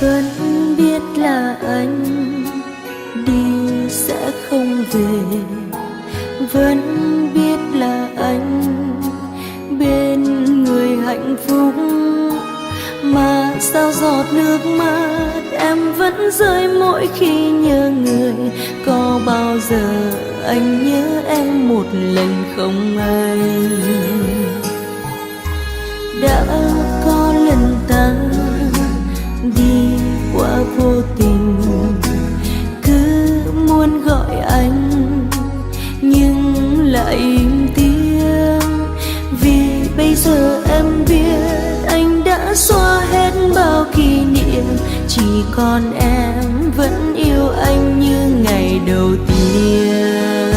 Vẫn biết là anh đi sẽ không về, vẫn biết là anh bên người hạnh phúc, mà sao giọt nước mắt em vẫn rơi mỗi khi nhớ người. Có bao giờ anh nhớ em một lần không anh? Đã có lần ta đi qua vô tình, cứ muốn gọi anh nhưng lại im tiếng, vì bây giờ em biết anh đã xóa hết bao kỷ niệm, chỉ còn em vẫn yêu anh như ngày đầu tiên.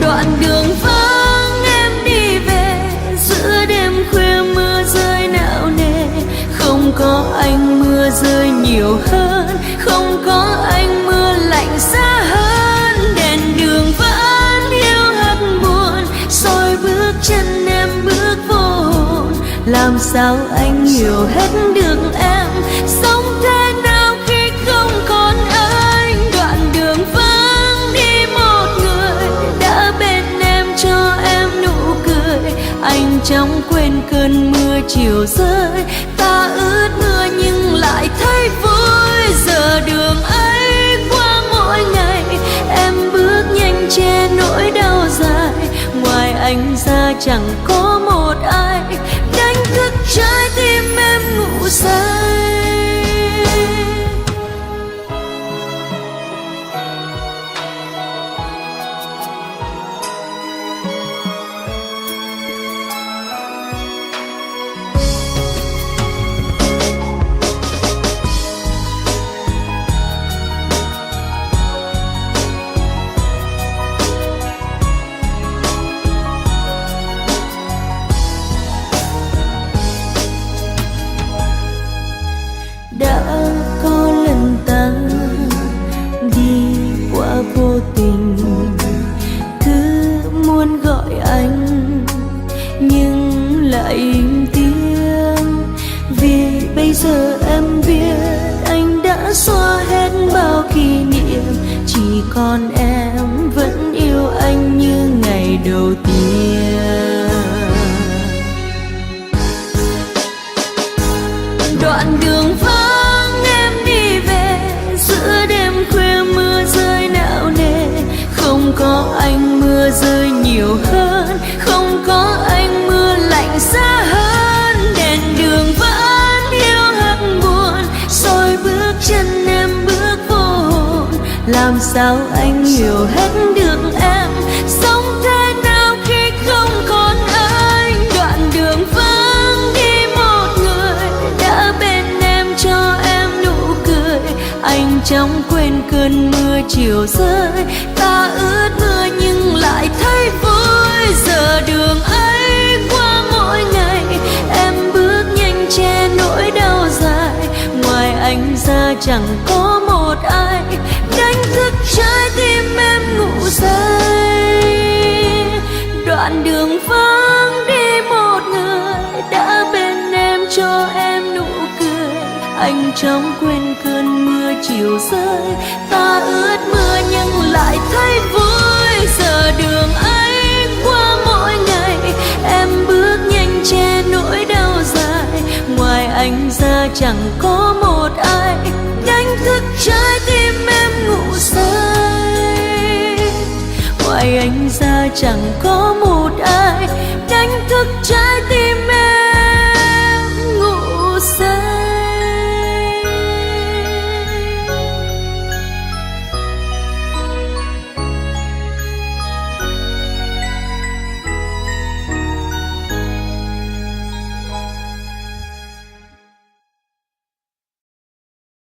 Đoạn đường vắng em đi về giữa đêm khuya, mưa rơi não nề, không có anh mưa rơi nhiều hơn, không có anh mưa lạnh giá hơn. Đèn đường vẫn hiu hắt buồn, soi bước chân em bước vô hồn. Làm sao anh hiểu hết được em sống thế nào khi không còn anh? Đoạn đường vắng đi một người đã bên em cho em nụ cười. Anh chẳng quên cơn mưa chiều rơi, ta ướt mưa nhưng lại thấy vui. Giờ đường ấy qua mỗi ngày, em bước nhanh che nỗi đau dài. Ngoài anh ra chẳng có một ai đánh thức trái tim em ngủ say. Đã có lần ta đi qua vô tình, cứ muốn gọi anh nhưng lại im tiếng, vì bây giờ em biết anh đã xóa hết bao kỷ niệm, chỉ còn em vẫn yêu anh như ngày đầu tiên. Đoạn đường vắng em đi về giữa đêm khuya, mưa rơi não nề, không có anh mưa rơi nhiều hơn, không có anh mưa lạnh giá hơn. Đèn đường vẫn hiu hắt buồn, soi bước chân em bước vô hồn. Làm sao anh hiểu hết được em sống thế nào khi không còn anh? Đoạn đường vắng đi một người đã bên em cho em nụ cười. Anh chẳng quên cơn mưa chiều rơi, ta ướt mưa nhưng lại thấy vui. Giờ đường ấy qua mỗi ngày, em bước nhanh che nỗi đau dài. Ngoài anh ra chẳng có một ai đánh thức trái tim em ngủ say. Đoạn đường vắng đi một người đã bên em cho em nụ cười. Anh chẳng quên cơn mưa chiều rơi, ta ướt mưa nhưng lại thấy vui. Giờ đường ấy qua mỗi ngày, em bước nhanh che nỗi đau dài. Ngoài anh ra chẳng có một ai đánh thức trái tim em ngủ say. Ngoài anh ra chẳng có một ai đánh thức trái